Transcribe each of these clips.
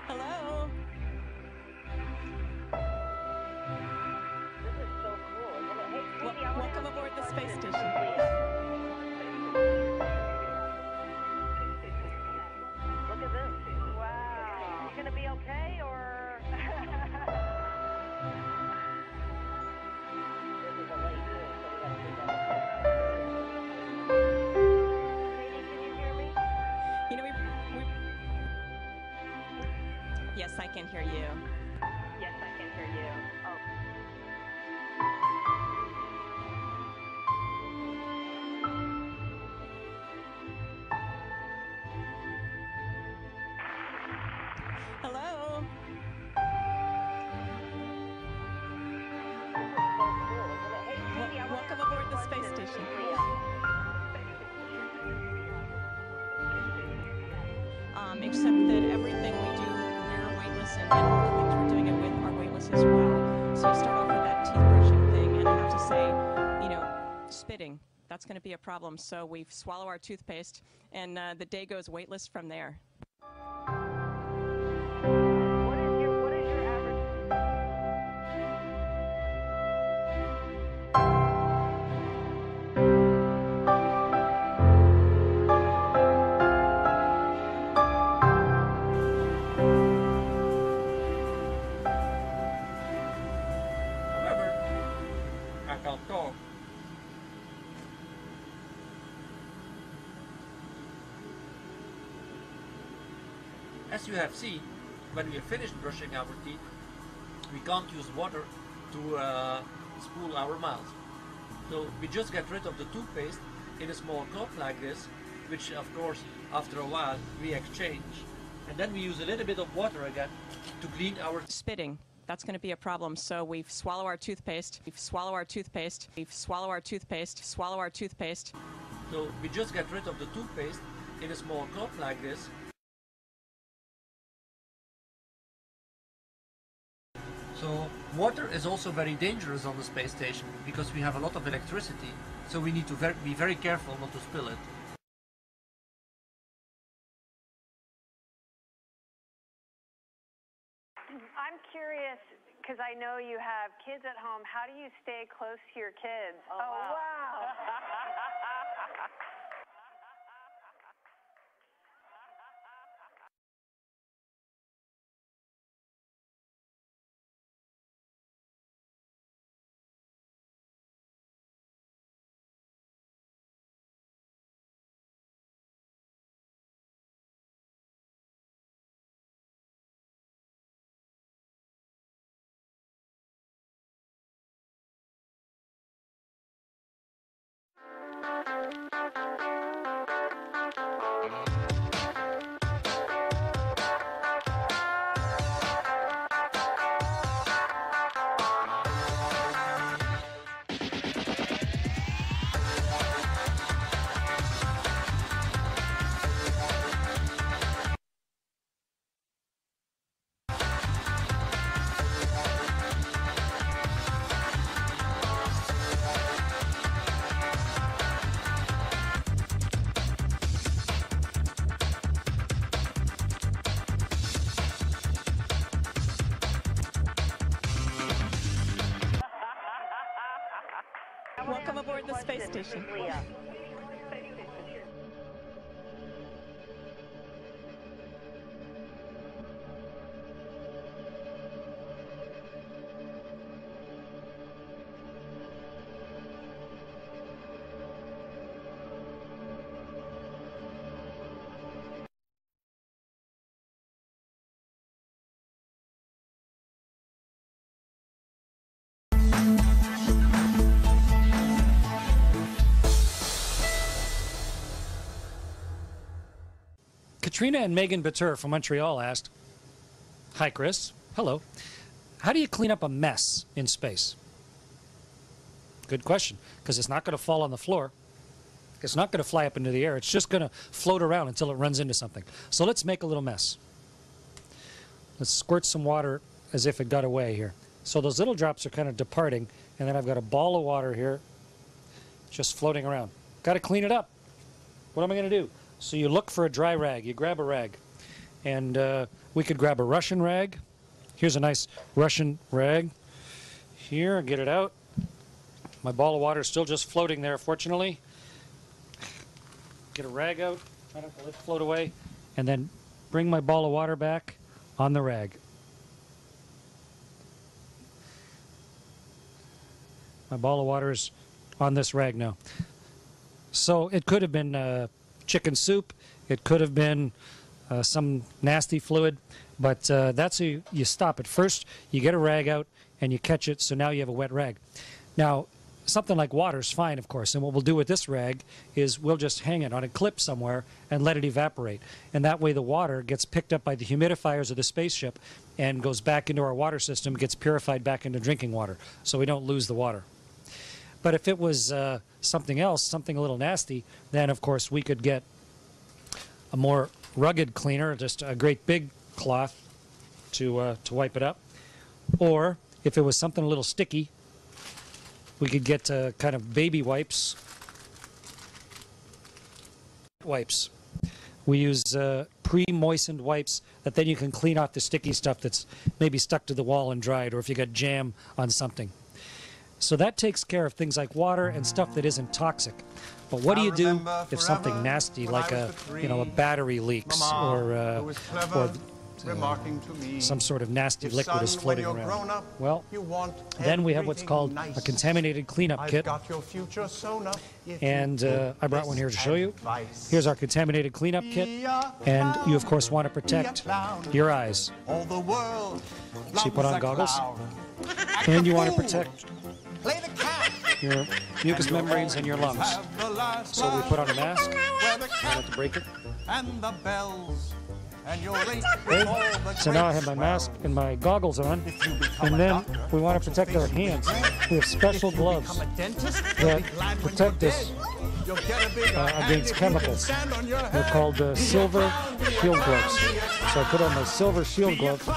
Hello? This is so cool, isn't it? Hey, Katie, I wanna Welcome ask you aboard a the space question. station. Look at this. Wow. You gonna be okay, or? This is a late too, so we gotta keep that. Katie, can you hear me? You know, Yes, I can hear you. Yes, I can hear you. Oh. Hello? This is so cool, isn't it? Hey, Katie, I wanna Welcome ask you aboard a the space question. station. Except that everything we do, we're weightless, and all the things we're doing it with are weightless as well. So you start off with that teeth brushing thing, and I have to say, spitting, that's going to be a problem. So we swallow our toothpaste, and the day goes weightless from there. What is your average? However, I can't talk. As you have seen, when we have finished brushing our teeth, we can't use water to spool our mouth. So we just get rid of the toothpaste in a small cup like this, which of course after a while we exchange. And then we use a little bit of water again to clean our Spitting, that's going to be a problem. So we swallow our toothpaste, swallow our toothpaste, swallow our toothpaste, swallow our toothpaste. So we just get rid of the toothpaste in a small cup like this. So water is also very dangerous on the space station because we have a lot of electricity, so we need to be very careful not to spill it. I'm curious, because I know you have kids at home. How do you stay close to your kids? Oh, wow. Welcome aboard the space station. Leah. Katrina and Megan Batur from Montreal asked, "Hi, Chris. Hello. How do you clean up a mess in space?" Good question, because it's not going to fall on the floor. It's not going to fly up into the air. It's just going to float around until it runs into something. So let's make a little mess. Let's squirt some water as if it got away here. So those little drops are kind of departing, and then I've got a ball of water here just floating around. Got to clean it up. What am I going to do? So you look for a dry rag. You grab a rag. And we could grab a Russian rag. Here's a nice Russian rag. Here, get it out. My ball of water is still just floating there, fortunately. Get a rag out, I don't let it float away, and then bring my ball of water back on the rag. My ball of water is on this rag now. So it could have been chicken soup. It could have been some nasty fluid, but that's how you stop it. First, you get a rag out and you catch it, so now you have a wet rag. Now, something like water is fine, of course, and what we'll do with this rag is we'll just hang it on a clip somewhere and let it evaporate. And that way the water gets picked up by the humidifiers of the spaceship and goes back into our water system, gets purified back into drinking water, so we don't lose the water. But if it was something else, something a little nasty, then of course we could get a more rugged cleaner, just a great big cloth to wipe it up. Or if it was something a little sticky, we could get kind of baby wipes. We use pre-moistened wipes that then you can clean off the sticky stuff that's maybe stuck to the wall and dried, or if you got jam on something. So that takes care of things like water and stuff that isn't toxic. But what do you do if something nasty like a battery leaks or some sort of nasty liquid is floating around? Well, then we have what's called a contaminated cleanup kit. And I brought one here to show you. Here's our contaminated cleanup kit. And you, of course, want to protect your eyes. So you put on goggles. And you want to protect your mucous membranes and your lungs. So we put on a mask. I have to break it. Okay. So now I have my mask and my goggles on, and then we want to protect our hands. We have special gloves that protect us against chemicals. They're called silver shield gloves. So I put on my silver shield glove,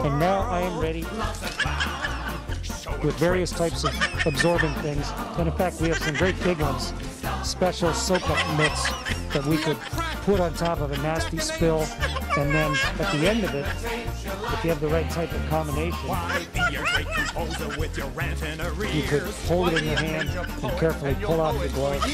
and now I am ready with various types of absorbent things. And in fact, we have some great big ones, special soak-up mitts that we could put on top of a nasty spill, and then at the end of it, if you have the right type of combination, you could hold it in your hand and carefully pull out of the glove.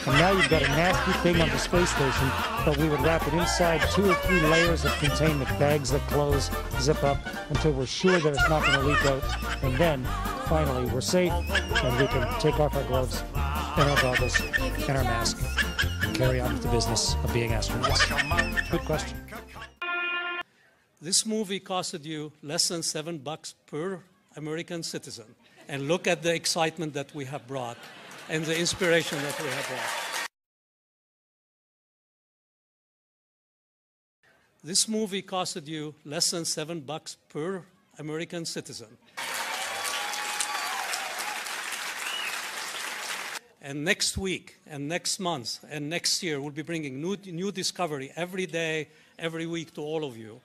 And now you've got a nasty thing on the space station, but we would wrap it inside 2 or 3 layers of containment, bags that close, zip up, until we're sure that it's not going to leak out. And then, finally, we're safe, and we can take off our gloves and our goggles and our mask and carry on with the business of being astronauts. Good question. This movie costed you less than $7 per American citizen. And look at the excitement that we have brought and the inspiration that we have brought. This movie costed you less than $7 per American citizen. And next week, and next month, and next year, we'll be bringing new discovery every day, every week to all of you.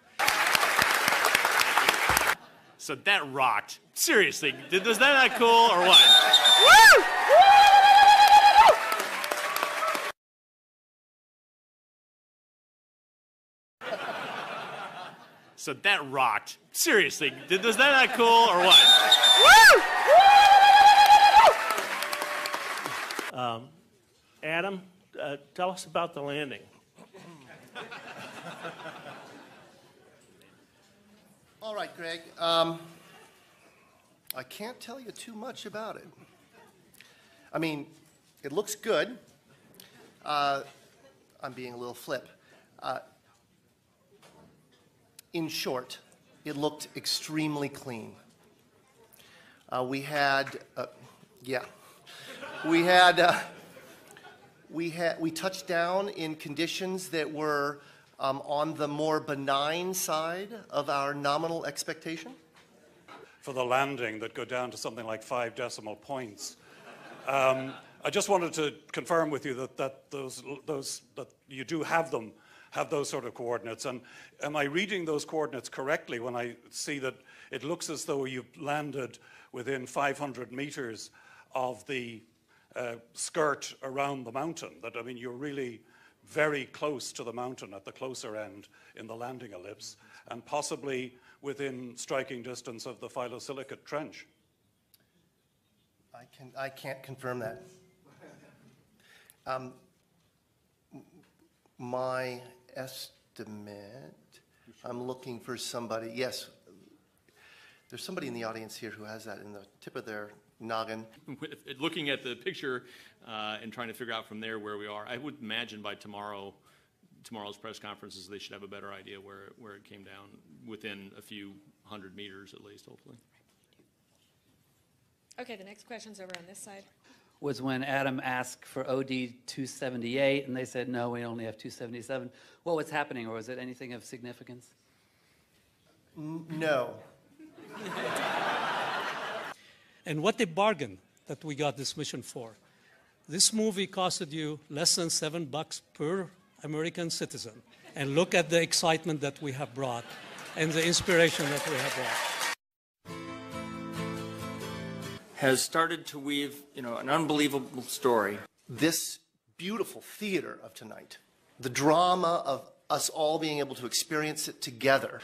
So that rocked. Seriously, was that not cool or what? Woo! So that rocked. Seriously, was that not cool or what? Woo! Adam, tell us about the landing. All right, Greg. I can't tell you too much about it. I mean, it looks good. I'm being a little flip. In short, it looked extremely clean. We touched down in conditions that were on the more benign side of our nominal expectation. For the landing that go down to something like 5 decimal points. I just wanted to confirm with you that that you do have those sort of coordinates. And am I reading those coordinates correctly when I see that it looks as though you've landed within 500 meters of the skirt around the mountain. That, I mean, you're really very close to the mountain at the closer end in the landing ellipse, and possibly within striking distance of the phyllosilicate trench. I can't confirm that. My estimate, I'm looking for somebody, yes, there's somebody in the audience here who has that in the tip of their noggin. Looking at the picture and trying to figure out from there where we are, I would imagine by tomorrow's press conferences, they should have a better idea where it came down, within a few hundred meters at least, hopefully. Okay, the next question's over on this side. Was when Adam asked for OD 278, and they said, no, we only have 277. What was happening, or was it anything of significance? No. And what a bargain that we got this mission for. This movie costed you less than $7 per American citizen. And look at the excitement that we have brought and the inspiration that we have brought. Has started to weave, an unbelievable story. This beautiful theater of tonight, the drama of us all being able to experience it together.